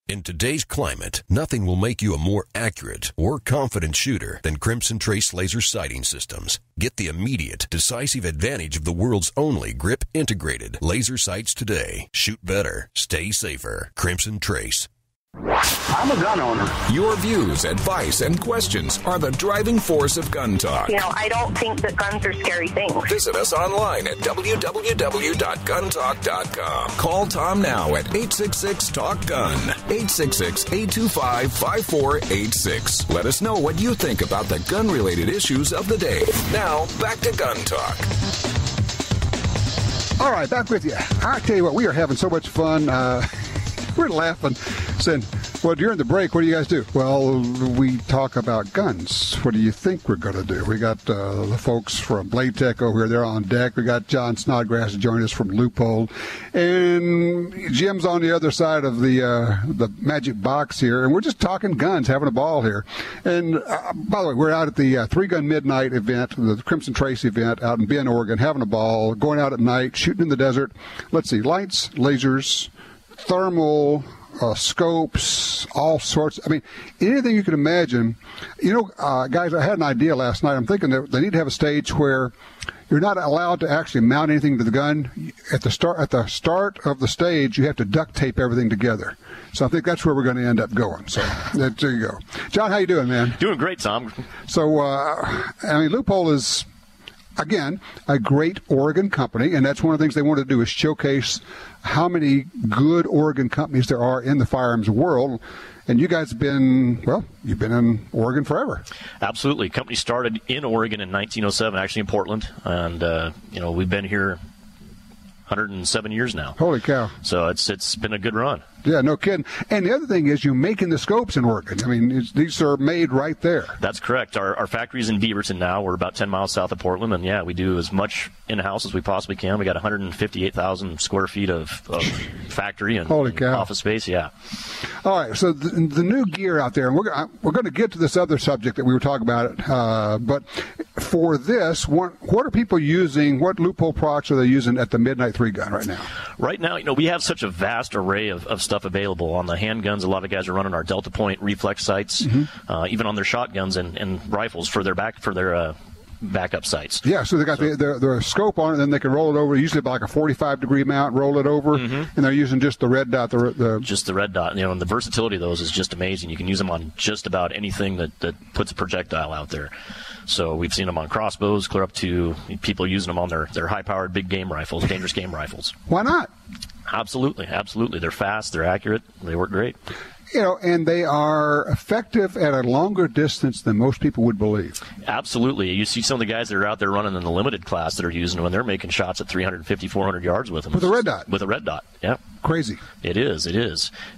In today's climate, nothing will make you a more accurate or confident shooter than Crimson Trace laser sighting systems. Get the immediate, decisive advantage of the world's only grip-integrated laser sights today. Shoot better. Stay safer. Crimson Trace. I'm a gun owner. Your views, advice, and questions are the driving force of Gun Talk. I don't think that guns are scary things. Visit us online at www.guntalk.com. Call Tom now at 866-TALK-GUN, 866-825-5486. Let us know what you think about the gun-related issues of the day. Now, back to Gun Talk. All right, back with you. I tell you what, we are having so much fun. We're laughing, saying, well, during the break, what do you guys do? Well, we talk about guns. What do you think we're going to do? We got the folks from Blade Tech over here. They're on deck. We got John Snodgrass joining us from Leupold. And Jim's on the other side of the magic box here. And we're just talking guns, having a ball here. And, by the way, we're out at the Three Gun Midnight event, the Crimson Trace event out in Bend, Oregon, having a ball, going out at night, shooting in the desert. Let's see, lights, lasers, thermal, scopes, all sorts. I mean, anything you can imagine. Guys, I had an idea last night. I'm thinking that they need to have a stage where you're not allowed to actually mount anything to the gun. At the start of the stage, you have to duct tape everything together. So I think that's where we're going to end up going. So there you go. John, how you doing, man? Doing great, Tom. So, Leupold is, again, a great Oregon company, and that's one of the things they want to do is showcase how many good Oregon companies there are in the firearms world. And you guys have been, you've been in Oregon forever. Absolutely. Company started in Oregon in 1907, actually in Portland. And, we've been here 107 years now. Holy cow. So it's been a good run. Yeah, no kidding. And the other thing is you're making the scopes in Oregon. I mean, these are made right there. That's correct. Our factory's in Beaverton now. We're about 10 miles south of Portland. And, yeah, we do as much in-house as we possibly can. We got 158,000 square feet of factory and office space. Yeah. All right. So the new gear out there, and we're going to get to this other subject that we were talking about. But for this, what are people using? What Leupold products are they using at the Midnight 3 Gun right now? Right now, we have such a vast array of stuff available. On the handguns, a lot of guys are running our Delta Point reflex sights, even on their shotguns and rifles for their backup sights. Yeah, so they got their scope on it, and then they can roll it over, usually by like a 45-degree mount, roll it over, and they're using just the red dot. Just the red dot. And the versatility of those is just amazing. You can use them on just about anything that puts a projectile out there. So we've seen them on crossbows, clear up to people using them on their high-powered big game rifles, dangerous game rifles. Why not? Absolutely. They're fast, they're accurate, they work great. And they are effective at a longer distance than most people would believe. Absolutely. You see some of the guys that are out there running in the limited class that are using them, and they're making shots at 350, 400 yards with them. With a red dot? With a red dot, yeah. Crazy. It is.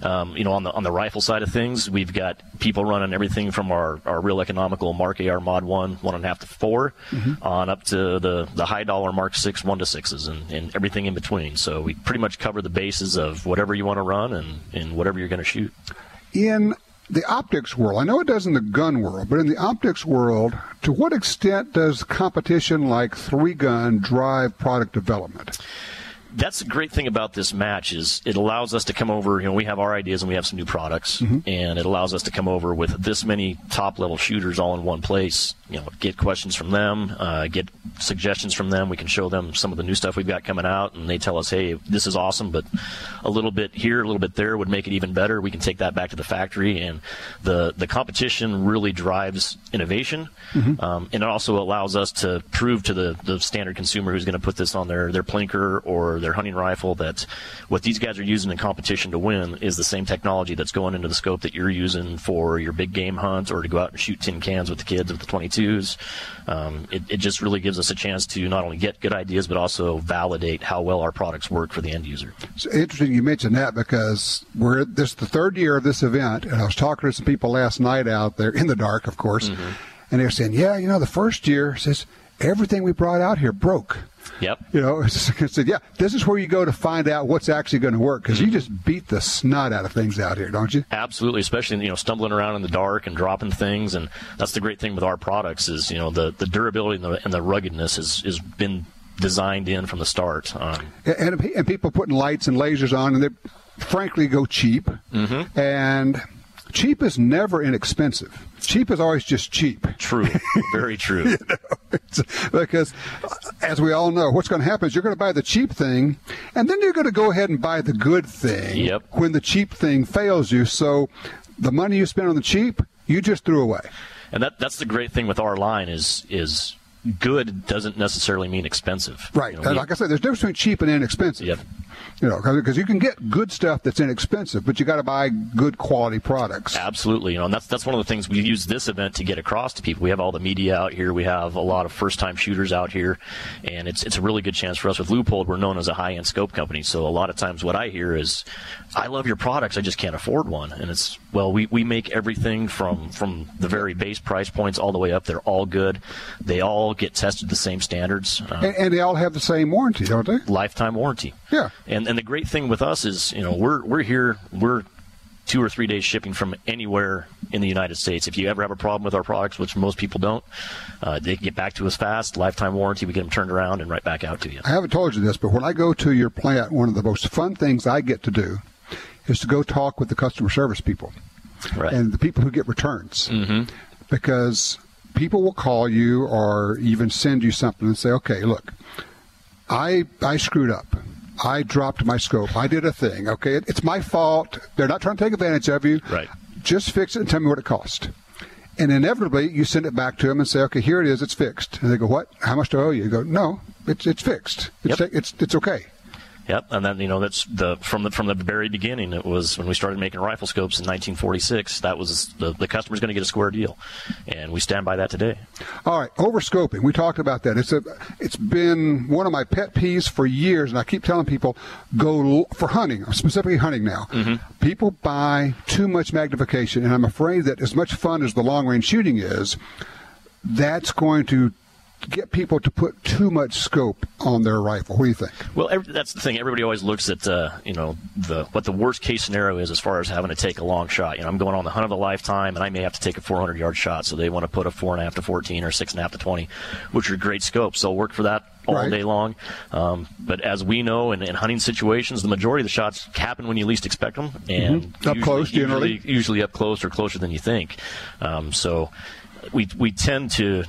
On the rifle side of things, we've got people running everything from our real economical Mark AR Mod 1, 1.5 to 4, on up to the high dollar Mark 6, 1 to 6s, and everything in between. So we pretty much cover the bases of whatever you want to run and whatever you're going to shoot. In the optics world, I know it does in the gun world, but in the optics world, to what extent does competition like 3 Gun drive product development? That's the great thing about this match is it allows us to come over, we have our ideas and we have some new products, and it allows us to come over with this many top-level shooters all in one place, get questions from them, get suggestions from them. We can show them some of the new stuff we've got coming out, and they tell us, hey, this is awesome, but a little bit here, a little bit there would make it even better. We can take that back to the factory, and the competition really drives innovation, and it also allows us to prove to the standard consumer who's going to put this on their plinker or their hunting rifle that what these guys are using in competition to win is the same technology that's going into the scope that you're using for your big game hunt or to go out and shoot tin cans with the kids with the 22s. It just really gives us a chance to not only get good ideas but also validate how well our products work for the end user. It's interesting you mentioned that because this is the 3rd year of this event, and I was talking to some people last night out there in the dark, of course, and they were saying, the first year says everything we brought out here broke. Yep. I said, this is where you go to find out what's actually going to work, because you just beat the snot out of things out here, don't you? Absolutely, especially, stumbling around in the dark and dropping things. And that's the great thing with our products is, the durability and the ruggedness has been designed in from the start. And people putting lights and lasers on, and frankly, go cheap. And cheap is never inexpensive. Cheap is always just cheap. True. Very true. Because, as we all know, what's going to happen is you're going to buy the cheap thing, and then you're going to go ahead and buy the good thing when the cheap thing fails you. So the money you spend on the cheap, you just threw away. And that's the great thing with our line is good doesn't necessarily mean expensive. Right. Like I said, there's a difference between cheap and inexpensive. Yep. Because you can get good stuff that's inexpensive, but you got to buy good quality products. Absolutely. And that's one of the things we use this event to get across to people. We have all the media out here. We have a lot of first-time shooters out here, and it's a really good chance for us. With Leupold, we're known as a high-end scope company, so a lot of times what I hear is, I love your products, I just can't afford one. And it's, well, we make everything from the very base price points all the way up. They're all good. They all get tested the same standards. And they all have the same warranty, don't they? Lifetime warranty. Yeah. And the great thing with us is, we're here, we're 2 or 3 days shipping from anywhere in the United States. If you ever have a problem with our products, which most people don't, they can get back to us fast. Lifetime warranty, we get them turned around and right back out to you. I haven't told you this, but when I go to your plant, one of the most fun things I get to do is to go talk with the customer service people and the people who get returns. Because people will call you or even send you something and say, okay, look, I screwed up. I dropped my scope. I did a thing. Okay, it's my fault. They're not trying to take advantage of you. Right. Just fix it and tell me what it cost. And inevitably, you send it back to them and say, okay, here it is. It's fixed. And they go, what? How much do I owe you? You go, no, it's fixed. It's okay. Yep, and then that's from the very beginning. It was when we started making rifle scopes in 1946. That was the customer's going to get a square deal, and we stand by that today. All right, overscoping. We talked about that. It's been one of my pet peeves for years, and I keep telling people go for hunting, specifically hunting now. People buy too much magnification, and I'm afraid that as much fun as the long range shooting is, that's going to get people to put too much scope on their rifle. What do you think? Well, that's the thing. Everybody always looks at what the worst case scenario is as far as having to take a long shot. I'm going on the hunt of a lifetime, and I may have to take a 400-yard shot. So they want to put a 4.5 to 14 or 6.5 to 20, which are great scopes. They'll work for that all day long. But as we know, in hunting situations, the majority of the shots happen when you least expect them, and up close, generally, usually up close or closer than you think. So we tend to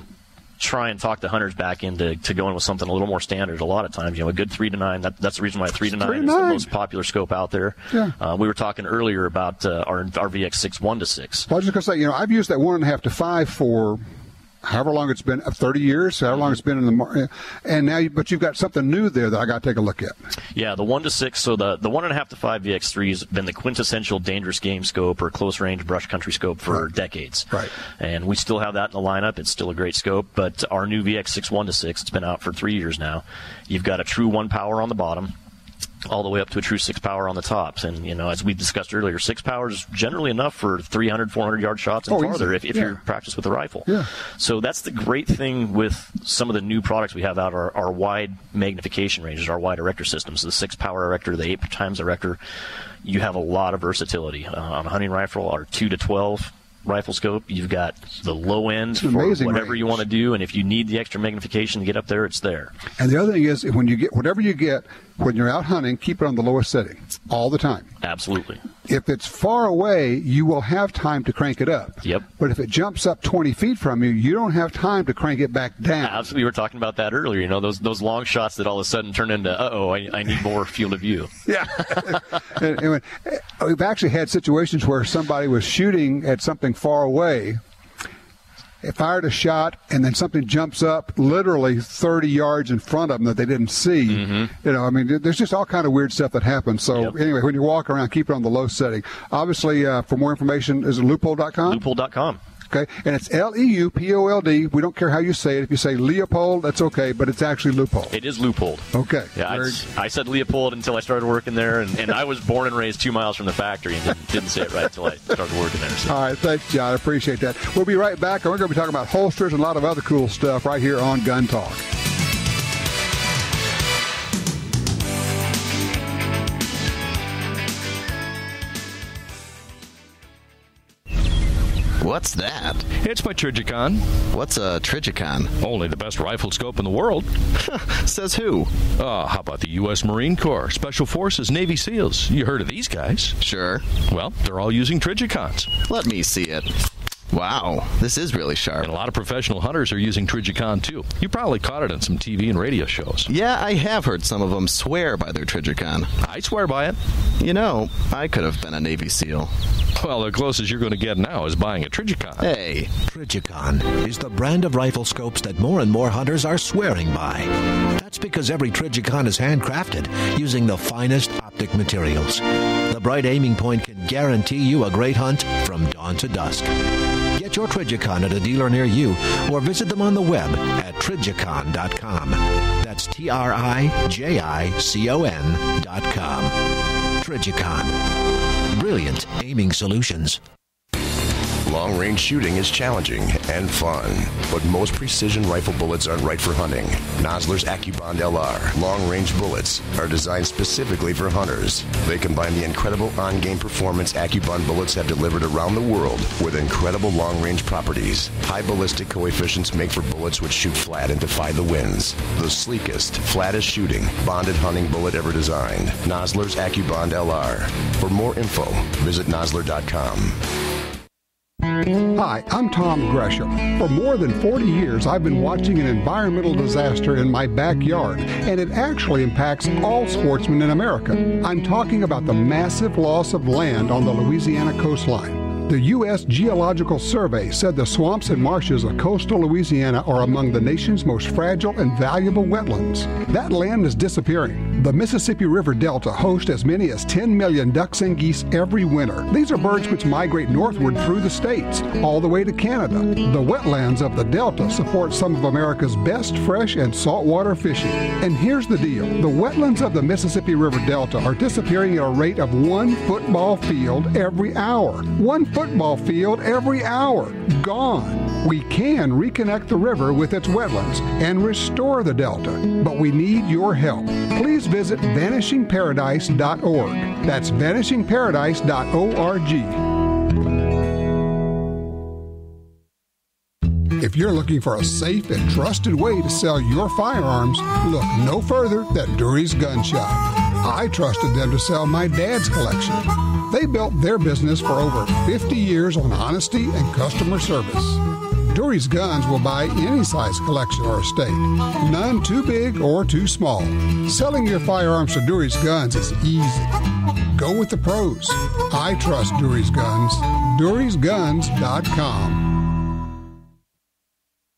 try and talk the hunters back into going with something a little more standard. A lot of times, a good 3 to 9. That's the reason why 3 to 9 is the most popular scope out there. Yeah. We were talking earlier about our VX6 1 to 6. Well, I was just going to say, I've used that 1.5 to 5 for however long it's been, 30 years, however long it's been in the market, and now, but you've got something new there that I got to take a look at. Yeah, the 1 to 6. So the 1.5 to 5 VX3 has been the quintessential dangerous game scope or close range brush country scope for decades. Right. And we still have that in the lineup. It's still a great scope. But our new VX6 1 to 6, it's been out for 3 years now. You've got a true 1 power on the bottom, all the way up to a true 6 power on the tops. And, as we discussed earlier, 6 power is generally enough for 300, 400-yard shots and farther if you're practiced with the rifle. Yeah. So that's the great thing with some of the new products we have out, our wide magnification ranges, our wide erector systems, the 6 power erector, the 8 times erector. You have a lot of versatility. On a hunting rifle, our 2 to 12 rifle scope, you've got the low end for whatever you want to do, and if you need the extra magnification to get up there, it's there. And the other thing is, when you get whatever you get, when you're out hunting, keep it on the lowest setting all the time. Absolutely. If it's far away, you will have time to crank it up. Yep. But if it jumps up 20 feet from you, you don't have time to crank it back down. Absolutely. We were talking about that earlier. Those long shots that all of a sudden turn into, I need more field of view. Yeah. and we've actually had situations where somebody was shooting at something far away, fired a shot, and then something jumps up literally 30 yards in front of them that they didn't see. There's just all kind of weird stuff that happens. So anyway, when you walk around, keep it on the low setting. Obviously, for more information, is it Leupold.com? Leupold.com. Okay, and it's Leupold. We don't care how you say it. If you say Leupold, that's okay, but it's actually Leupold. It is Leupold. Okay. Yeah, I said Leupold until I started working there, and I was born and raised 2 miles from the factory and didn't say it right until I started working there. So. All right, thanks, John. I appreciate that. We'll be right back, and we're going to be talking about holsters and a lot of other cool stuff right here on Gun Talk. What's that? It's my Trijicon. What's a Trijicon? Only the best rifle scope in the world. Says who? How about the U.S. Marine Corps, Special Forces, Navy SEALs? You heard of these guys? Sure. Well, they're all using Trijicons. Let me see it. Wow, this is really sharp. And a lot of professional hunters are using Trijicon, too. You probably caught it on some TV and radio shows. Yeah, I have heard some of them swear by their Trijicon. I swear by it. You know, I could have been a Navy SEAL. Well, the closest you're going to get now is buying a Trijicon. Hey. Trijicon is the brand of rifle scopes that more and more hunters are swearing by. That's because every Trijicon is handcrafted using the finest optic materials. The bright aiming point can guarantee you a great hunt from dawn to dusk. Get your Trijicon at a dealer near you or visit them on the web at Trijicon.com. That's Trijicon.com. Trijicon. Brilliant aiming solutions. Long-range shooting is challenging and fun, but most precision rifle bullets aren't right for hunting. Nosler's AccuBond LR long-range bullets are designed specifically for hunters. They combine the incredible on-game performance AccuBond bullets have delivered around the world with incredible long-range properties. High ballistic coefficients make for bullets which shoot flat and defy the winds. The sleekest, flattest shooting, bonded hunting bullet ever designed. Nosler's AccuBond LR. For more info, visit Nosler.com. Hi, I'm Tom Gresham. For more than 40 years, I've been watching an environmental disaster in my backyard, and it actually impacts all sportsmen in America. I'm talking about the massive loss of land on the Louisiana coastline. The U.S. Geological Survey said the swamps and marshes of coastal Louisiana are among the nation's most fragile and valuable wetlands. That land is disappearing. The Mississippi River Delta hosts as many as 10 million ducks and geese every winter. These are birds which migrate northward through the states, all the way to Canada. The wetlands of the Delta support some of America's best fresh and saltwater fishing. And here's the deal. The wetlands of the Mississippi River Delta are disappearing at a rate of 1 football field every hour. 1 football field every hour. Gone. We can reconnect the river with its wetlands and restore the Delta, but we need your help. Please visit vanishingparadise.org. That's vanishingparadise.org. If you're looking for a safe and trusted way to sell your firearms, look no further than Dury's Gun Shop. I trusted them to sell my dad's collection. They built their business for over 50 years on honesty and customer service. Dury's Guns will buy any size collection or estate, none too big or too small. Selling your firearms to Dury's Guns is easy. Go with the pros. I trust Dury's Guns. DurysGuns.com.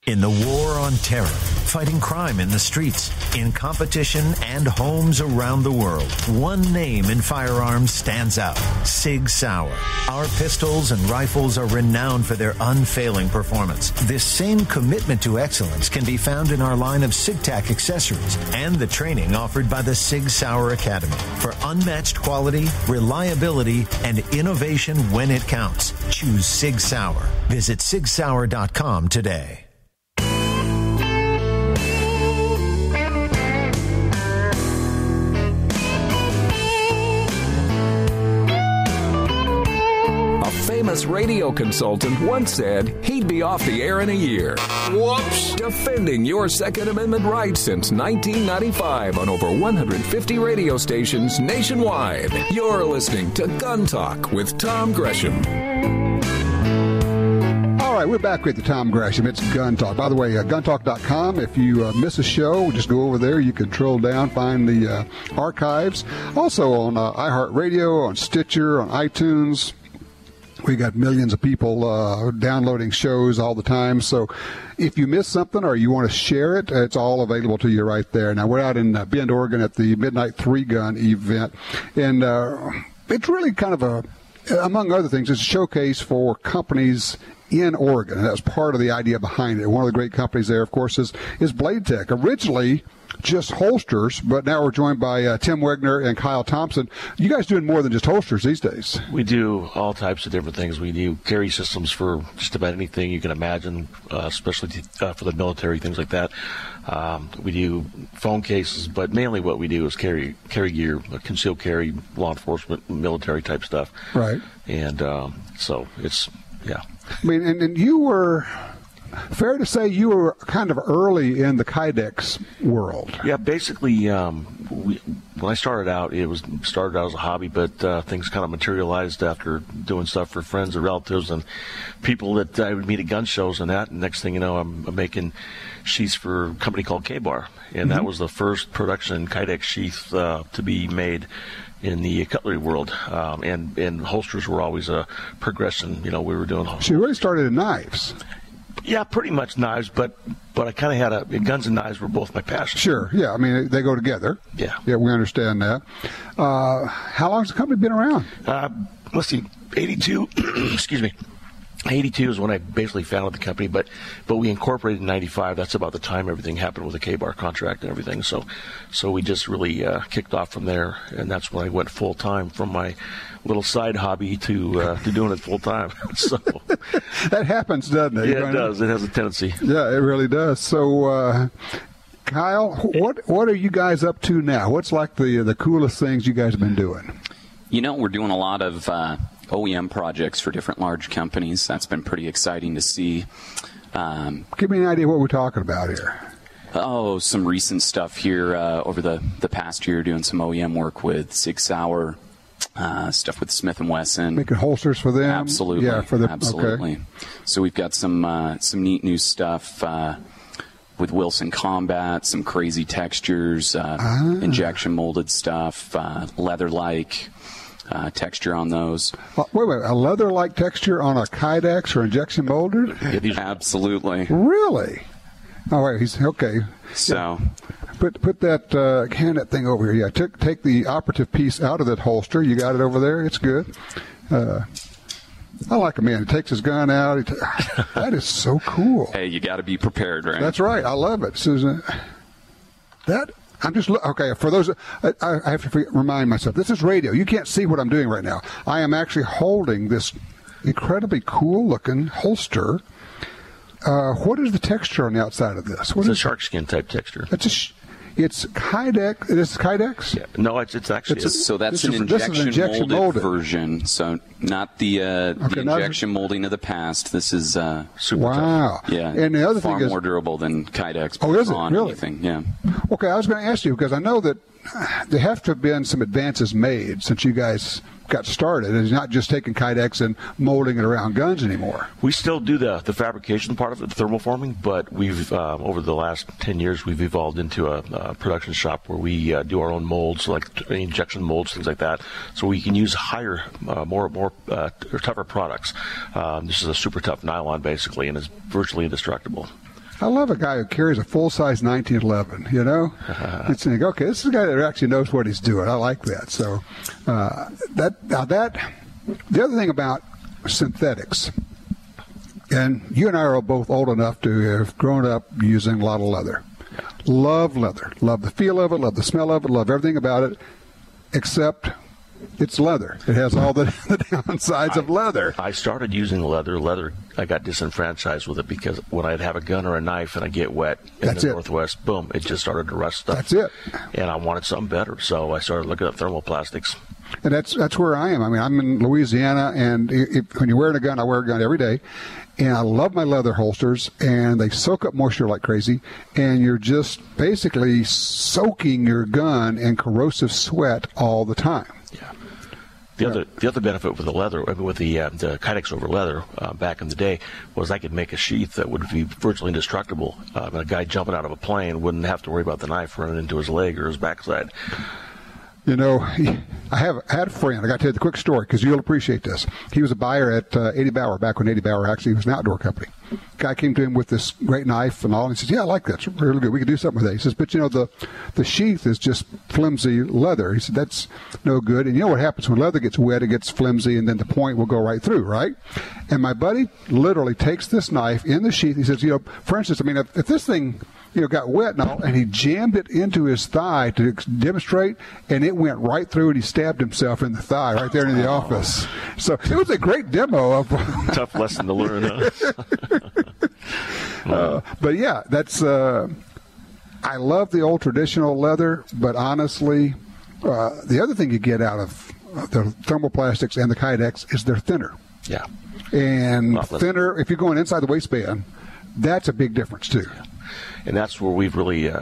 In the war on terror, fighting crime in the streets, in competition and homes around the world, one name in firearms stands out: Sig Sauer. Our pistols and rifles are renowned for their unfailing performance. This same commitment to excellence can be found in our line of SigTac accessories and the training offered by the Sig Sauer Academy. For unmatched quality, reliability, and innovation when it counts, choose Sig Sauer. Visit SigSauer.com today. Famous radio consultant once said he'd be off the air in a year. Whoops! Defending your Second Amendment rights since 1995 on over 150 radio stations nationwide. You're listening to Gun Talk with Tom Gresham. All right, we're back with the Tom Gresham. It's Gun Talk. By the way, guntalk.com. If you miss a show, just go over there. You can troll down, find the archives. Also on iHeartRadio, on Stitcher, on iTunes. We got millions of people downloading shows all the time. So if you miss something or you want to share it, it's all available to you right there. Now, we're out in Bend, Oregon at the Midnight 3-Gun event. And it's really kind of among other things, it's a showcase for companies in Oregon. And that's part of the idea behind it. One of the great companies there, of course, is Blade Tech. Originally just holsters, but now we're joined by Tim Wegner and Kyle Thompson. You guys doing more than just holsters these days? We do all types of different things. We do carry systems for just about anything you can imagine, especially for the military, things like that. We do phone cases, but mainly what we do is carry gear, concealed carry, law enforcement, military type stuff. Right. And so it's Yeah. I mean, and you were, fair to say, you were kind of early in the Kydex world. Yeah, basically, when I started out, it was started out as a hobby, but things kind of materialized after doing stuff for friends and relatives and people that I would meet at gun shows and that. And next thing you know, I'm making sheaths for a company called K-Bar, and that was the first production Kydex sheath to be made in the cutlery world, and holsters were always a progression. You know, we were doing. So you really started in knives. Yeah, pretty much knives, but I kind of had guns and knives were both my passion. Sure, yeah. I mean, they go together. Yeah. Yeah, we understand that. How long has the company been around? Let's see, 82. Excuse me. 82 is when I basically founded the company, but we incorporated in 95. That's about the time everything happened with the K-Bar contract and everything. So we just really kicked off from there, and that's when I went full time from my little side hobby to doing it full time. So that happens, doesn't it? Yeah, it does. It has a tendency. Yeah, it really does. So, Kyle, what are you guys up to now? What's like the coolest things you guys have been doing? You know, we're doing a lot of OEM projects for different large companies. That's been pretty exciting to see. Give me an idea what we're talking about here. Oh, some recent stuff here over the past year, doing some OEM work with Sig Sauer, stuff with Smith & Wesson. Making holsters for them? Absolutely. Yeah, for them. Absolutely. Okay. So we've got some neat new stuff with Wilson Combat, some crazy textures, injection molded stuff, leather-like. Texture on those. Wait, a leather-like texture on a Kydex or injection molded? Absolutely. Really? Oh, wait, he's okay. So, yeah. Put that that thing over here. Yeah, take the operative piece out of that holster. You got it over there. It's good. I like a man who takes his gun out. That is so cool. Hey, you got to be prepared, right? That's right. I love it, Susan. I'm just okay. For those, I have to remind myself. This is radio. You can't see what I'm doing right now. I am actually holding this incredibly cool-looking holster. What is the texture on the outside of this? It's a shark skin type texture. It's Kydex. This is Kydex? Yeah. No, it's actually. So that's an injection molded version. So not the injection molding of the past. This is super tough. Yeah. And the other far thing is more durable than Kydex. Oh, is it? On Really? Anything. Yeah. Okay, I was going to ask you because I know that there have to have been some advances made since you guys got started. It's not just taking Kydex and molding it around guns anymore. We still do the fabrication part of it, the thermal forming, but we've over the last 10 years we've evolved into a production shop where we do our own molds, like injection molds, things like that, so we can use higher, more tougher products. This is a super tough nylon basically, and it's virtually indestructible. I love a guy who carries a full-size 1911, you know? It's like, okay, this is a guy that actually knows what he's doing. I like that. So the other thing about synthetics, and you and I are both old enough to have grown up using a lot of leather. Love leather. Love the feel of it, love the smell of it, love everything about it, except it's leather. It has all the downsides of leather. I started using leather. I got disenfranchised with it because when I'd have a gun or a knife and I get wet in the Northwest, boom, it just started to rust stuff. That's it. And I wanted something better, so I started looking at thermoplastics. And that's where I am. I mean, I'm in Louisiana, and when you're wearing a gun, I wear a gun every day. And I love my leather holsters, and they soak up moisture like crazy. And you're just basically soaking your gun in corrosive sweat all the time. Yeah. The other benefit with the leather, with the Kydex over leather back in the day, was I could make a sheath that would be virtually indestructible. A guy jumping out of a plane wouldn't have to worry about the knife running into his leg or his backside. You know, I had a friend. I got to tell you the quick story because you'll appreciate this. He was a buyer at Eddie Bauer, back when Eddie Bauer actually was an outdoor company. Guy came to him with this great knife and all, and he says, "Yeah, I like that. It's really good. We could do something with it." He says, "But you know, the sheath is just flimsy leather." He said, "That's no good." And you know what happens when leather gets wet? It gets flimsy, and then the point will go right through, right? And my buddy literally takes this knife in the sheath. He says, "You know, for instance, I mean, if this thing, you know, got wet and all, and he jammed it into his thigh to demonstrate, and it went right through, and he stabbed himself in the thigh right there in the office." So it was a great demo of tough lesson to learn. But yeah, that's. I love the old traditional leather, but honestly, the other thing you get out of the thermoplastics and the Kydex is they're thinner. Yeah. and thinner. If you're going inside the waistband, that's a big difference too. And that's where we've really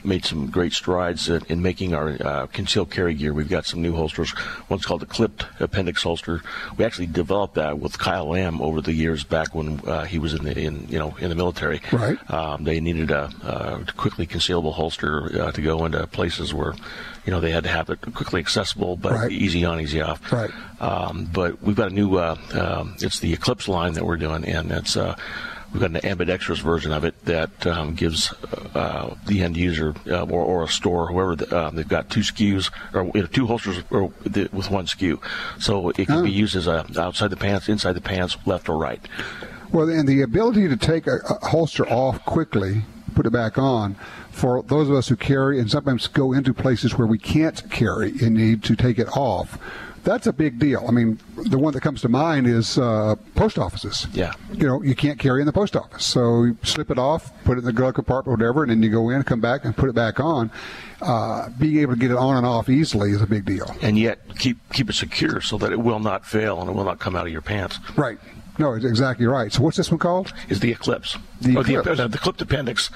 made some great strides in making our concealed carry gear. We've got some new holsters. One's called the clipped appendix holster. We actually developed that with Kyle Lamb over the years back when he was in the military. Right. They needed a quickly concealable holster to go into places where they had to have it quickly accessible, but easy on, easy off. Right. But we've got a new. It's the Eclipse line that we're doing, and it's. We've got an ambidextrous version of it that gives the end user or a store, whoever, they've got two SKUs or two holsters with one SKU. So it can be used as outside the pants, inside the pants, left or right. Well, and the ability to take a holster off quickly, put it back on, for those of us who carry and sometimes go into places where we can't carry and need to take it off, that's a big deal. I mean, the one that comes to mind is post offices. Yeah. You can't carry in the post office. So you slip it off, put it in the glove compartment, whatever, and then you go in, come back, and put it back on. Being able to get it on and off easily is a big deal. And yet keep it secure so that it will not fail and it will not come out of your pants. Right. No, it's exactly right. So what's this one called? Is the Eclipse. The clipped appendix.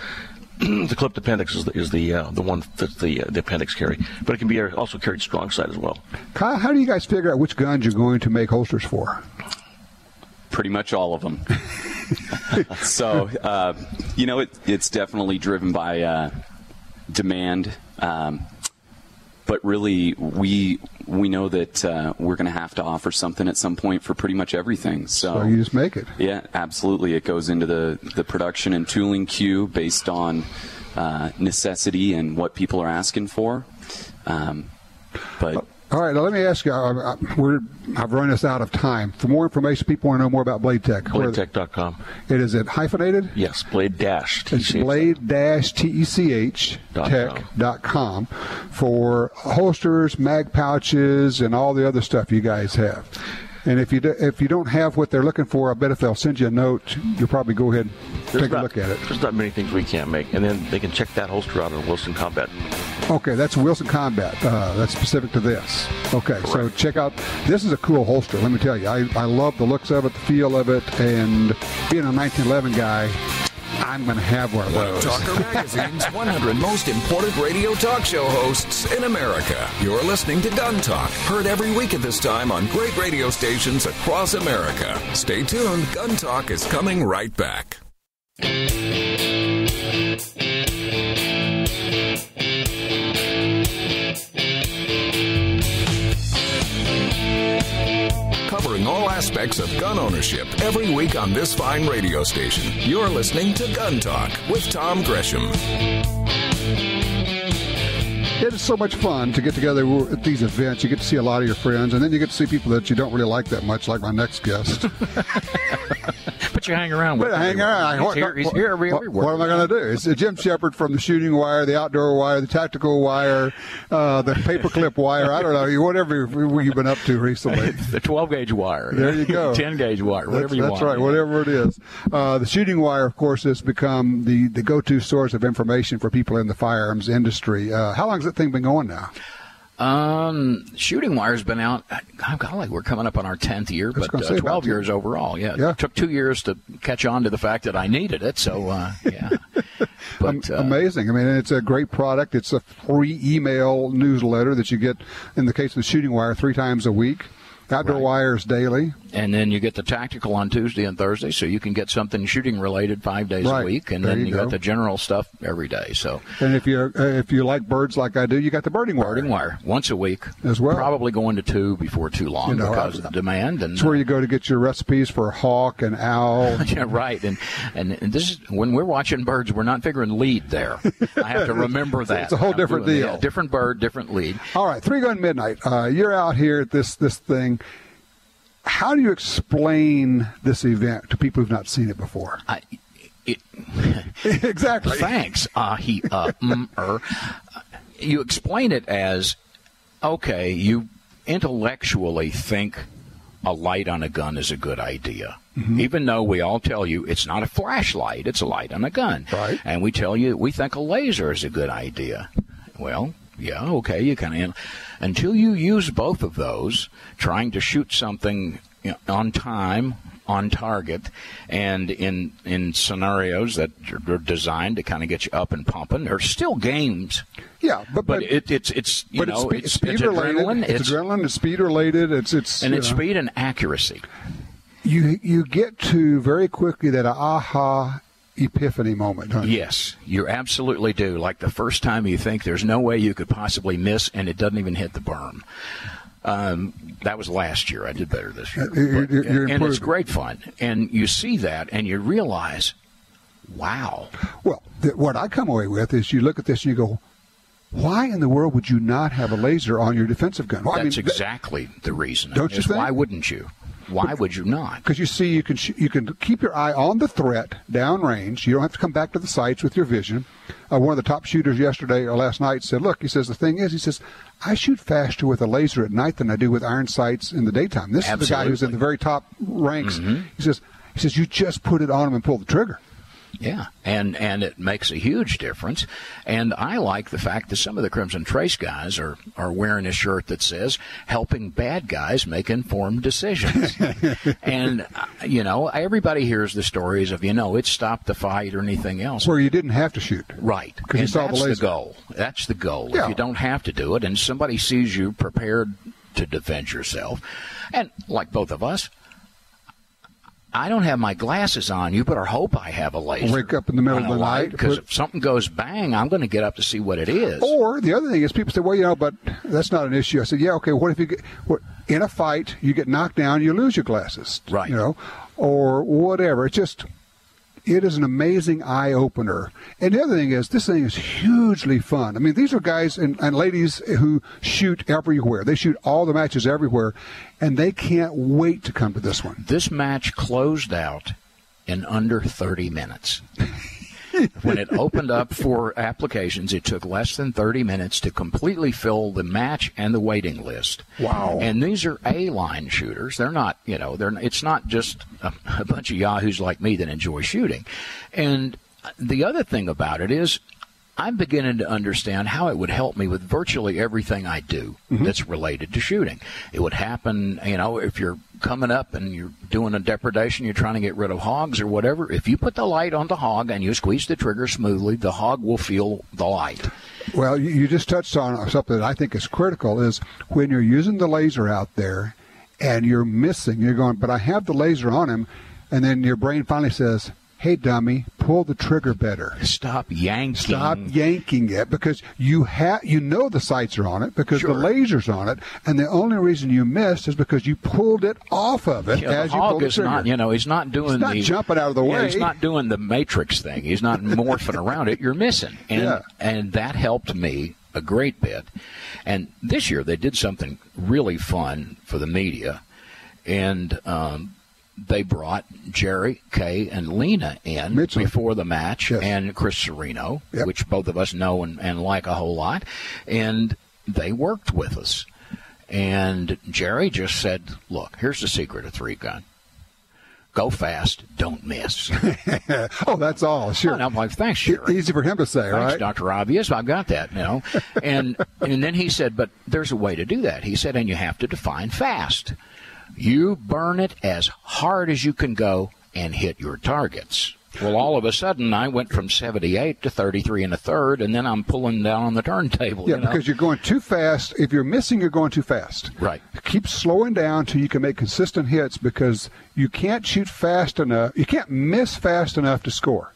The clipped appendix is the one that's the appendix carry, but it can be also carried strong side as well. Kyle, how do you guys figure out which guns you're going to make holsters for? Pretty much all of them. So, it's definitely driven by demand. But really, we know that we're going to have to offer something at some point for pretty much everything. So you just make it. Yeah, absolutely. It goes into the production and tooling queue based on necessity and what people are asking for. All right, now let me ask you, I've run us out of time. For more information, people want to know more about Blade Tech. BladeTech.com. Is it hyphenated? Yes, Blade-Tech. It's Blade-Tech.com for holsters, mag pouches, and all the other stuff you guys have. And if you don't have what they're looking for, I bet if they'll send you a note, you'll probably go ahead and take a look at it. There's not many things we can't make. And then they can check that holster out on Wilson Combat. Okay, that's Wilson Combat. That's specific to this. Okay, correct. So check out. This is a cool holster, let me tell you. I love the looks of it, the feel of it, and being a 1911 guy, I'm going to have one of those. Talker Magazine's 100 most important radio talk show hosts in America. You're listening to Gun Talk, heard every week at this time on great radio stations across America. Stay tuned. Gun Talk is coming right back. Covering all aspects of gun ownership every week on this fine radio station. You're listening to Gun Talk with Tom Gresham. It is so much fun to get together at these events. You get to see a lot of your friends, and then you get to see people that you don't really like that much, like my next guest. But you hang around with him. He's here everywhere. What am I going to do? It's Jim Shepard from the Shooting Wire, the Outdoor Wire, the Tactical Wire, the Paperclip Wire. I don't know, whatever you've been up to recently. The 12-gauge wire. There you go. 10-gauge wire, whatever you want. That's right, whatever it is. The Shooting Wire, of course, has become the go-to source of information for people in the firearms industry. How long has that thing been going now? Shooting Wire's been out. Golly, we're coming up on our 10th year, but 12 years overall. Yeah. It took 2 years to catch on to the fact that I needed it. So, yeah. But, amazing. I mean, it's a great product. It's a free email newsletter that you get, in the case of the Shooting Wire, 3 times a week. Outdoor Wires daily. And then you get the tactical on Tuesday and Thursday, so you can get something shooting related 5 days a week, and then you got the general stuff every day. So, and if you like birds like I do, you got the birding wire. Birding wire once a week as well. Probably going to 2 before too long because of the demand. And it's where you go to get your recipes for hawk and owl. Yeah, right. And this is when we're watching birds, we're not figuring lead there. I have to remember that. It's a whole different deal. Yeah, different bird, different lead. All right, 3 Gun Midnight. You're out here at this thing. How do you explain this event to people who've not seen it before? Exactly. Thanks. You explain it as, okay, you intellectually think a light on a gun is a good idea. Mm-hmm. Even though we all tell you it's not a flashlight, it's a light on a gun. Right. And we tell you we think a laser is a good idea. Well, yeah, okay, you can. Until you use both of those, trying to shoot something on time, on target, and in scenarios that are designed to kind of get you up and pumping. There's still games. Yeah, but it's speed related. Adrenaline. It's adrenaline. It's speed related. It's speed and accuracy. You get to very quickly that aha epiphany moment, don't you? Yes, you absolutely do. Like the first time you think there's no way you could possibly miss, and it doesn't even hit the berm. That was last year. I did better this year. And it's great fun. And you see that, and you realize, wow. Well, what I come away with is you look at this and you go, why in the world would you not have a laser on your defensive gun? Well, That's exactly the reason. Don't you think? Why wouldn't you? Why would you not? Because you see, you can keep your eye on the threat downrange. You don't have to come back to the sights with your vision. One of the top shooters yesterday or last night said, look, he says, the thing is, he says, I shoot faster with a laser at night than I do with iron sights in the daytime. This is the guy who's in the very top ranks. Mm-hmm. He says, you just put it on him and pull the trigger. Yeah, and it makes a huge difference. And I like the fact that some of the Crimson Trace guys are wearing a shirt that says, helping bad guys make informed decisions. And, everybody hears the stories of, it stopped the fight or anything else. Where you didn't have to shoot. Right. Because you saw the laser. That's the goal. That's the goal. Yeah. If you don't have to do it and somebody sees you prepared to defend yourself, and like both of us, I don't have my glasses on. You better hope I have a laser. Wake up in the middle of the night. Because if something goes bang, I'm going to get up to see what it is. Or the other thing is people say, well, but that's not an issue. I said, yeah, okay, what if you get in a fight, you get knocked down, you lose your glasses. Right. Or whatever. It is an amazing eye-opener. And the other thing is, this thing is hugely fun. I mean, these are guys and ladies who shoot everywhere. They shoot all the matches everywhere, and they can't wait to come to this one. This match closed out in under 30 minutes. When it opened up for applications, it took less than 30 minutes to completely fill the match and the waiting list. Wow. And these are A-line shooters. They're not, it's not just a bunch of yahoos like me that enjoy shooting. And the other thing about it is I'm beginning to understand how it would help me with virtually everything I do that's related to shooting. It would happen, if you're coming up and you're doing a depredation, you're trying to get rid of hogs or whatever. If you put the light on the hog and you squeeze the trigger smoothly, the hog will feel the light. Well, you just touched on something that I think is critical is when you're using the laser out there and you're missing, you're going, but I have the laser on him, and then your brain finally says, hey, dummy, pull the trigger better. Stop yanking it because you know the sights are on it because the laser's on it, and the only reason you missed is because you pulled it off of it as you pulled the trigger. He's not jumping out of the way. He's not doing the Matrix thing. He's not morphing around it. You're missing. And that helped me a great bit. And this year they did something really fun for the media, and they brought Jerry, Kay, and Lena in before the match, and Chris Serino, which both of us know and like a whole lot, and they worked with us. And Jerry just said, look, here's the secret of 3-gun. Go fast, don't miss. Oh, that's all, sure. And I'm like, thanks, Jerry. Easy for him to say, thanks, right? Dr. Obvious, I've got that, And then he said, but there's a way to do that. He said, and you have to define fast. You burn it as hard as you can go and hit your targets. Well, all of a sudden, I went from 78 to 33 1/3, and then I'm pulling down on the turntable. Yeah, because you're going too fast. If you're missing, you're going too fast. Right. Keep slowing down till you can make consistent hits because you can't shoot fast enough. You can't miss fast enough to score.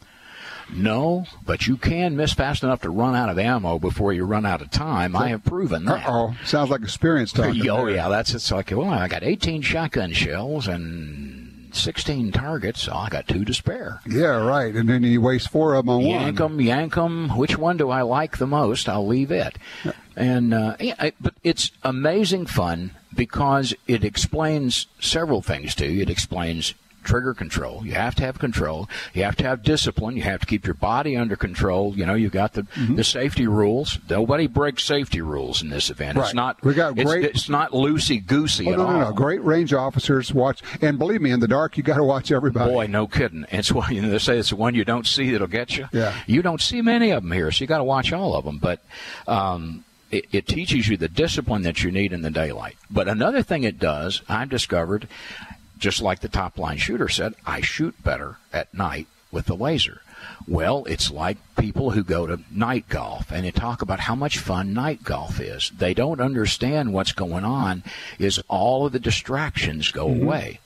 No, but you can miss fast enough to run out of ammo before you run out of time. I have proven that. Uh-oh. Sounds like experience talking. Oh, yeah. It's like, well, I got 18 shotgun shells and 16 targets, so I got 2 to spare. Yeah, right. And then you waste 4 of them on one. Yank them. Which one do I like the most? I'll leave it. Yeah. And but it's amazing fun because it explains several things to you. It explains trigger control. You have to have control. You have to have discipline. You have to keep your body under control. You've got the safety rules. Nobody breaks safety rules in this event. Right. It's not. It's not loosey-goosey at all. No. Great range officers watch, and believe me, in the dark you got to watch everybody. Boy, no kidding. It's why they say it's the one you don't see that'll get you. Yeah. You don't see many of them here, so you got to watch all of them. But it teaches you the discipline that you need in the daylight. But another thing it does, I've discovered, just like the top-line shooter said, I shoot better at night with the laser. Well, it's like people who go to night golf and they talk about how much fun night golf is. They don't understand what's going on is all of the distractions go away.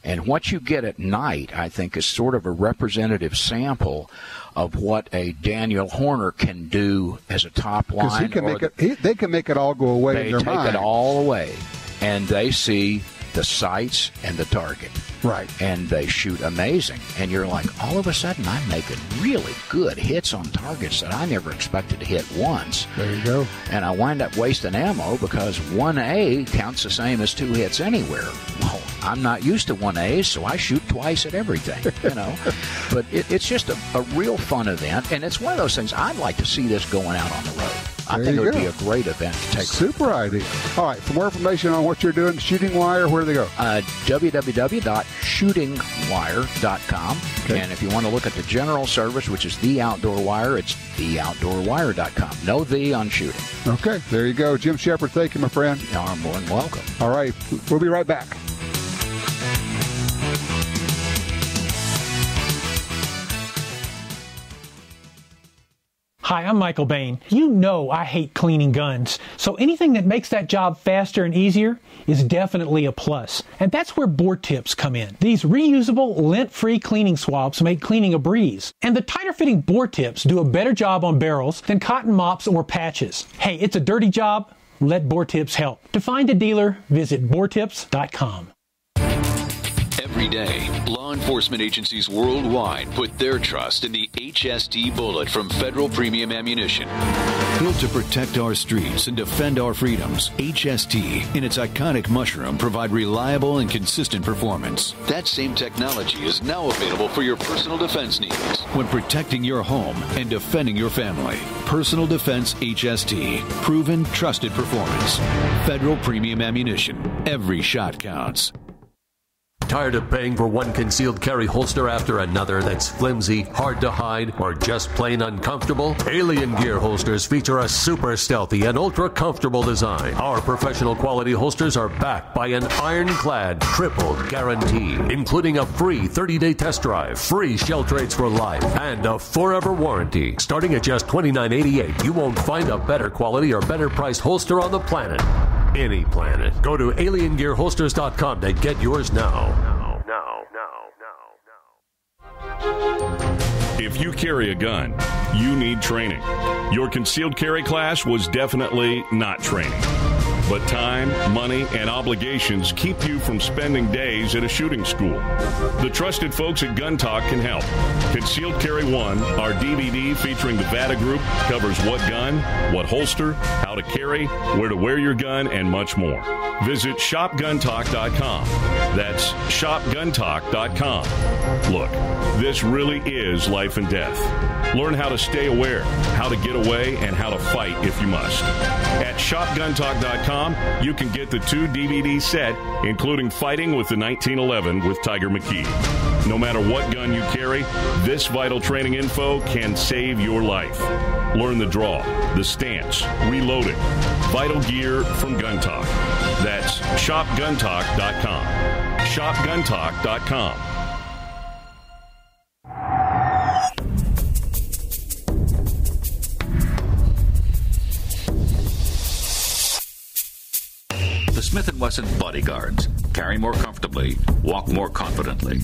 And what you get at night, I think, is sort of a representative sample of what a Daniel Horner can do as a top line. They can make it all go away in their mind. They take it all away, and they see the sights and the target. Right. And they shoot amazing. And you're like, all of a sudden, I'm making really good hits on targets that I never expected to hit once. There you go. And I wind up wasting ammo because 1A counts the same as 2 hits anywhere. Well, I'm not used to 1As, so I shoot twice at everything, you know. But it's just a real fun event, and it's one of those things I'd like to see this going out on the road. I think it would be a great event to take. Super idea. All right, for more information on what you're doing, Shooting Wire, where do they go? www.shootingwire.com. Okay. And if you want to look at the general service, which is The Outdoor Wire, it's theoutdoorwire.com. No "the" on shooting. Okay, there you go. Jim Shepard, thank you, my friend. You're more than welcome. All right, we'll be right back. Hi, I'm Michael Bain. You know I hate cleaning guns, so anything that makes that job faster and easier is definitely a plus. And that's where Bore Tips come in. These reusable, lint-free cleaning swabs make cleaning a breeze. And the tighter-fitting Bore Tips do a better job on barrels than cotton mops or patches. Hey, it's a dirty job. Let Bore Tips help. To find a dealer, visit boretips.com. Every day, law enforcement agencies worldwide put their trust in the HST bullet from Federal Premium Ammunition. Built to protect our streets and defend our freedoms, HST, in its iconic mushroom, provide reliable and consistent performance. That same technology is now available for your personal defense needs when protecting your home and defending your family. Personal Defense HST. Proven, trusted performance. Federal Premium Ammunition. Every shot counts. Tired of paying for one concealed carry holster after another that's flimsy, hard to hide, or just plain uncomfortable? Alien Gear holsters feature a super stealthy and ultra comfortable design. Our professional quality holsters are backed by an ironclad triple guarantee, including a free 30-day test drive, free shell trades for life, and a forever warranty. Starting at just $29.88, you won't find a better quality or better priced holster on the planet. Any planet. Go to aliengearholsters.com to get yours now. If you carry a gun, you need training. Your concealed carry class was definitely not training. But time, money, and obligations keep you from spending days at a shooting school. The trusted folks at Gun Talk can help. Concealed Carry 1, our DVD featuring the VADA Group, covers what gun, what holster, how to carry, where to wear your gun, and much more. Visit shopguntalk.com. That's shopguntalk.com. Look, this really is life and death. Learn how to stay aware, how to get away, and how to fight if you must. At shopguntalk.com, you can get the 2 DVD set, including Fighting with the 1911 with Tiger McKee. No matter what gun you carry, this vital training info can save your life. Learn the draw, the stance, reloading, vital gear from Gun Talk. That's shopguntalk.com. shopguntalk.com. The Smith & Wesson Bodyguards. Carry more comfortably, walk more confidently.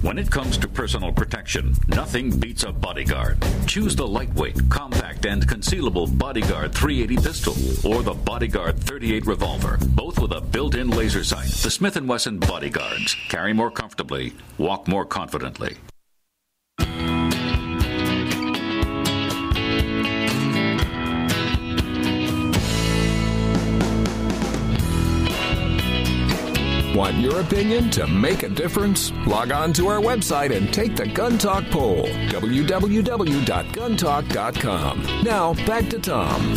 When it comes to personal protection, nothing beats a Bodyguard. Choose the lightweight, compact, and concealable Bodyguard 380 pistol or the Bodyguard 38 revolver, both with a built-in laser sight. The Smith & Wesson Bodyguards. Carry more comfortably, walk more confidently. Want your opinion to make a difference? Log on to our website and take the Gun Talk poll. www.guntalk.com. Now, back to Tom.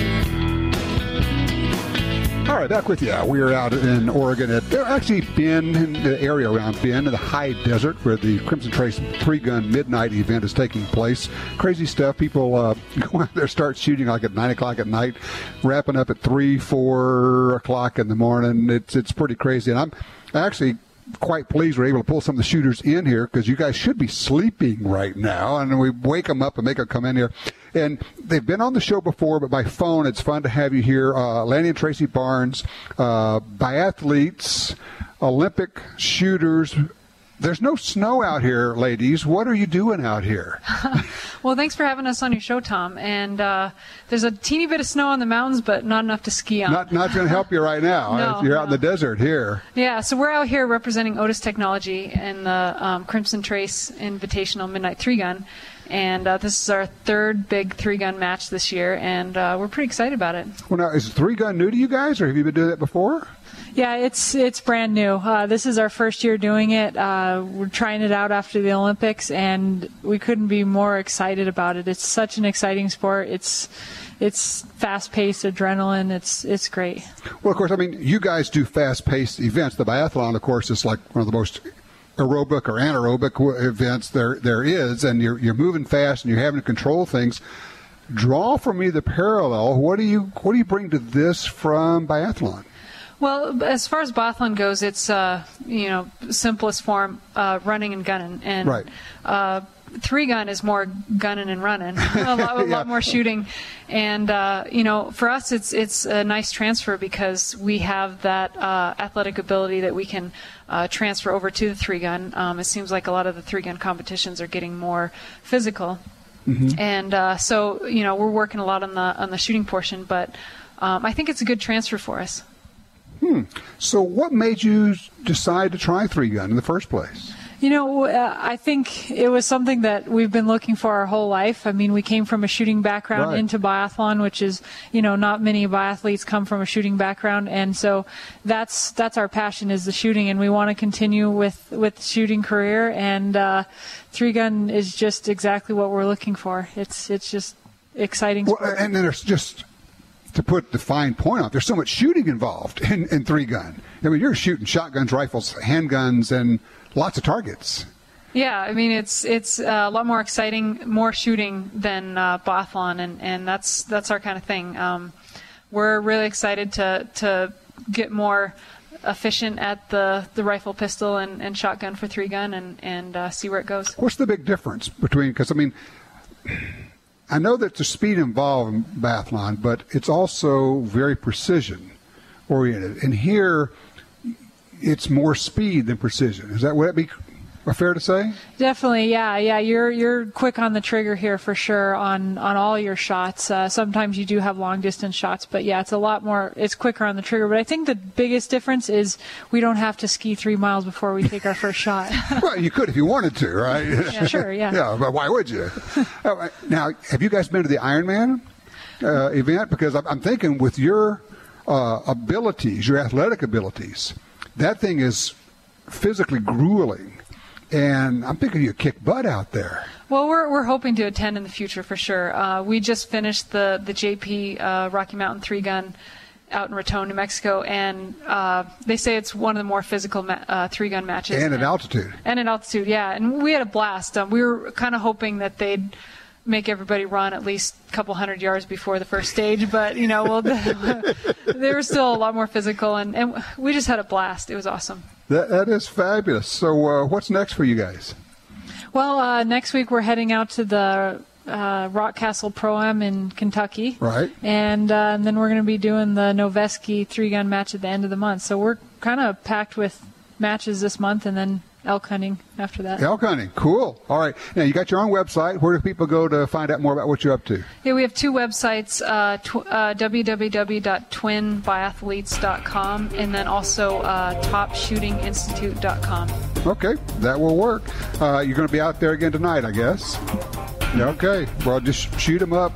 All right, back with you. We're out in Oregon at actually Bend, in the area around Bend, in the high desert, where the Crimson Trace 3-gun midnight event is taking place. Crazy stuff. People go out there, start shooting like at 9 o'clock at night, wrapping up at 3, 4 o'clock in the morning. It's pretty crazy. And I'm actually quite pleased we're able to pull some of the shooters in here because you guys should be sleeping right now, and we wake them up and make them come in here. And they've been on the show before, but by phone, it's fun to have you here. Lanny and Tracy Barnes, biathletes, Olympic shooters. There's no snow out here, ladies. What are you doing out here? Well, thanks for having us on your show, Tom. And there's a teeny bit of snow on the mountains, but not enough to ski on. Not going to help you right now. No, You're out in the desert here. Yeah, so we're out here representing Otis Technology in the Crimson Trace Invitational Midnight 3-Gun. And this is our third big 3-gun match this year, and we're pretty excited about it. Well, now, is 3-gun new to you guys, or have you been doing that before? Yeah, it's brand new. This is our first year doing it. We're trying it out after the Olympics, and we couldn't be more excited about it. It's such an exciting sport. It's fast-paced adrenaline. It's great. Well, of course, I mean, you guys do fast-paced events. The biathlon, of course, is like one of the most aerobic or anaerobic events there is, and you're moving fast and you're having to control things. Draw for me the parallel. What do you bring to this from biathlon? Well, as far as biathlon goes, it's simplest form, running and gunning, and right. 3-gun is more gunning and running, a lot more shooting, and for us, it's a nice transfer because we have that athletic ability that we can transfer over to the 3-gun. It seems like a lot of the 3-gun competitions are getting more physical, and so we're working a lot on the shooting portion, but I think it's a good transfer for us. So what made you decide to try 3-gun in the first place? I think it was something that we've been looking for our whole life. I mean, we came from a shooting background into biathlon, which is, not many biathletes come from a shooting background. And so that's our passion, is the shooting. And we want to continue with the shooting career. And 3-gun is just exactly what we're looking for. It's just exciting sport. Well, and then there's just, to put the fine point on, there's so much shooting involved in 3-gun. I mean, you're shooting shotguns, rifles, handguns, and lots of targets. Yeah, I mean, it's a lot more exciting, more shooting than biathlon, and that's our kind of thing. We're really excited to get more efficient at the rifle, pistol, and shotgun for 3-gun and see where it goes. What's the big difference between, because, I mean, I know that there's speed involved in biathlon, but it's also very precision-oriented. And here, it's more speed than precision. Would that be fair to say? Definitely, yeah. You're quick on the trigger here for sure on all your shots. Sometimes you do have long distance shots, but yeah, it's a lot more. It's quicker on the trigger. But I think the biggest difference is we don't have to ski 3 miles before we take our first shot. Well, you could if you wanted to, right? Yeah, sure, yeah. Yeah, but why would you? Now, have you guys been to the Ironman event? Because I'm thinking with your abilities, your athletic abilities, that thing is physically grueling. And I'm thinking you kick butt out there. Well, we're hoping to attend in the future for sure. We just finished the JP Rocky Mountain 3-gun out in Raton, New Mexico, and they say it's one of the more physical 3-gun matches. And at altitude. And at altitude, yeah. And we had a blast. We were kind of hoping that they'd make everybody run at least a couple 100 yards before the first stage, but they were still a lot more physical, and we just had a blast. It was awesome. That is fabulous. So what's next for you guys? Well, next week we're heading out to the Rock Castle Pro-Am in Kentucky. Right. And then we're going to be doing the Noveski 3-gun match at the end of the month. So we're kind of packed with matches this month, and then elk hunting after that. Elk hunting, cool. All right. Now, you got your own website. Where do people go to find out more about what you're up to? Yeah, we have 2 websites, www.twinbiathletes.com and then also topshootinginstitute.com. Okay, that will work. You're going to be out there again tonight, I guess. Okay. Well, just shoot them up,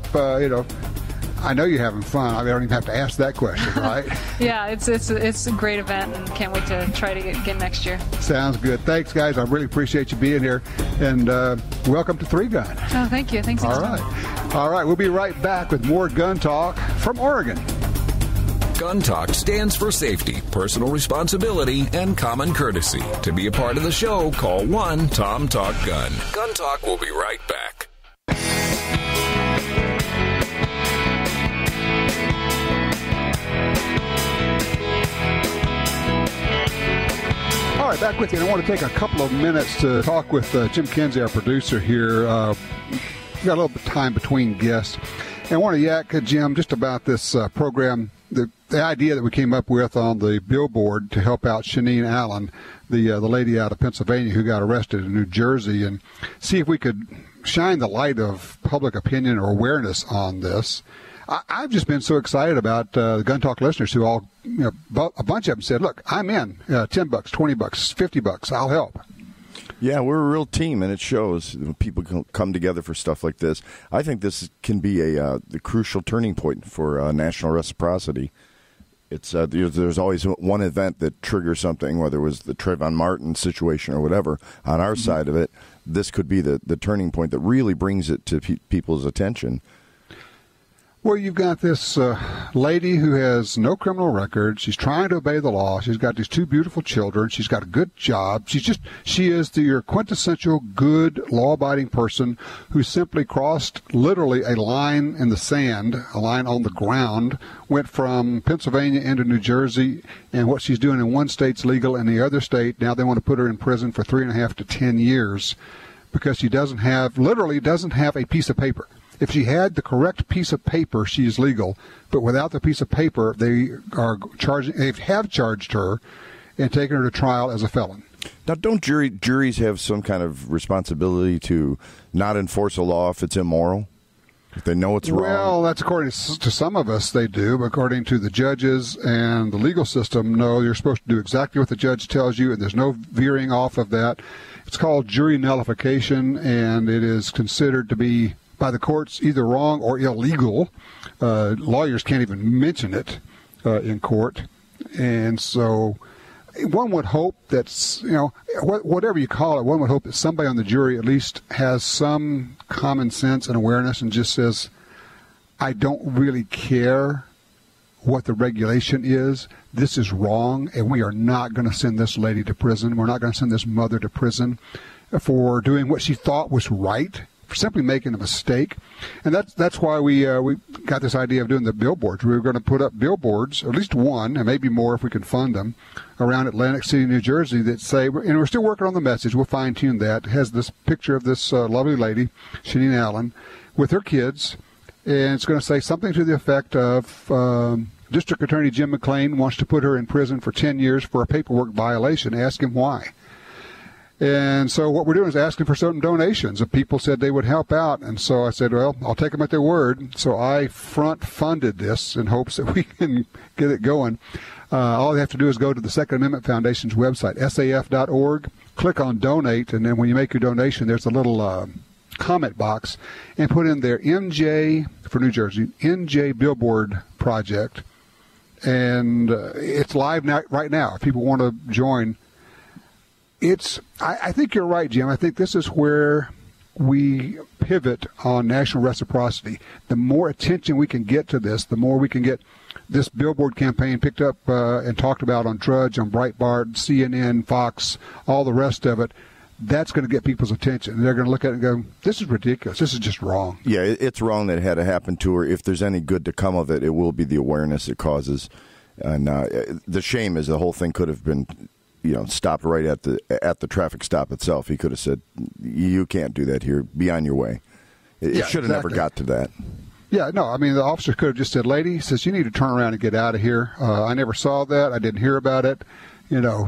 I know you're having fun. I don't even have to ask that question, right? Yeah, it's a great event, and can't wait to try to get again next year. Sounds good. Thanks, guys. I really appreciate you being here, and welcome to 3-Gun. Oh, thank you. Thanks. All right. We'll be right back with more Gun Talk from Oregon. Gun Talk stands for safety, personal responsibility, and common courtesy. To be a part of the show, call 1-TOM-TALK-GUN. Gun Talk will be right back. All right, back with you. And I want to take a couple of minutes to talk with Jim Kinsey, our producer here. We've got a little bit of time between guests. And I want to yak, Jim, just about this program, the idea that we came up with on the billboard to help out Shaneen Allen, the lady out of Pennsylvania who got arrested in New Jersey, and see if we could shine the light of public opinion or awareness on this. I've just been so excited about the Gun Talk listeners who all, a bunch of them said, look, I'm in, $10, $20, $50, I'll help. Yeah, we're a real team, and it shows. People can come together for stuff like this. I think this can be the crucial turning point for national reciprocity. It's there's always one event that triggers something, whether it was the Trayvon Martin situation or whatever. On our side of it, this could be the turning point that really brings it to people's attention. Well, you've got this lady who has no criminal record. She's trying to obey the law. She's got these two beautiful children. She's got a good job. She is your quintessential good, law-abiding person who simply crossed literally a line in the sand, a line on the ground, went from Pennsylvania into New Jersey, and what she's doing in one state's legal and the other state, now they want to put her in prison for 3.5 to 10 years because she literally doesn't have a piece of paper. If she had the correct piece of paper, she is legal. But without the piece of paper, they have charged her and taken her to trial as a felon. Now, don't juries have some kind of responsibility to not enforce a law if it's immoral? If they know it's wrong? Well, that's according to some of us, they do. But according to the judges and the legal system, no, you're supposed to do exactly what the judge tells you, and there's no veering off of that. It's called jury nullification, and it is considered to be by the courts either wrong or illegal. Lawyers can't even mention it in court. And so one would hope that, whatever you call it, one would hope that somebody on the jury at least has some common sense and awareness and just says, I don't really care what the regulation is. This is wrong, and we are not going to send this lady to prison. We're not going to send this mother to prison for doing what she thought was right, for simply making a mistake. And that's why we got this idea of doing the billboards. We were going to put up billboards, at least one, and maybe more if we can fund them, around Atlantic City, New Jersey that say, and we're still working on the message, we'll fine-tune that. It has this picture of this lovely lady, Shaneen Allen, with her kids, and it's going to say something to the effect of District Attorney Jim McClain wants to put her in prison for 10 years for a paperwork violation. Ask him why. And so what we're doing is asking for certain donations. If people said they would help out, and so I said, well, I'll take them at their word. So I front-funded this in hopes that we can get it going. All they have to do is go to the Second Amendment Foundation's website, saf.org, click on Donate, and then when you make your donation, there's a little comment box, and put in there NJ, for New Jersey, NJ Billboard Project. And it's live right now if people want to join. I think you're right, Jim. I think this is where we pivot on national reciprocity. The more attention we can get to this, the more we can get this billboard campaign picked up and talked about on Drudge, on Breitbart, CNN, Fox, all the rest of it. That's going to get people's attention. They're going to look at it and go, this is ridiculous. This is just wrong. Yeah, it's wrong that it had to happen to her. If there's any good to come of it, it will be the awareness it causes. And the shame is the whole thing could have been stopped right at the traffic stop itself. He could have said, you can't do that here. Be on your way. It should have never got to that. Yeah, no, I mean, the officer could have just said, lady, says, you need to turn around and get out of here. I never saw that. I didn't hear about it.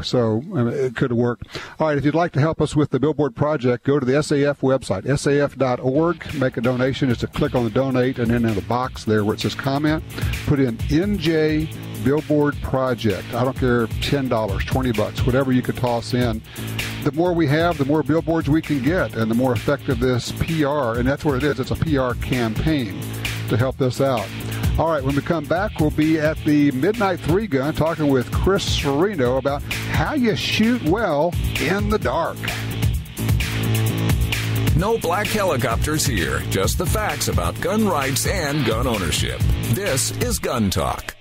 So it could have worked. All right, if you'd like to help us with the Billboard Project, go to the SAF website, saf.org, make a donation. Just to click on the donate, and then in the box there where it says comment, put in NJ Billboard Project. I don't care, $10, $20, whatever you could toss in. The more we have, the more billboards we can get, and the more effective this PR, and that's what it is. It's a PR campaign to help this out. All right, when we come back, we'll be at the Midnight 3-Gun talking with Chris Serino about how you shoot well in the dark. No black helicopters here, just the facts about gun rights and gun ownership. This is Gun Talk.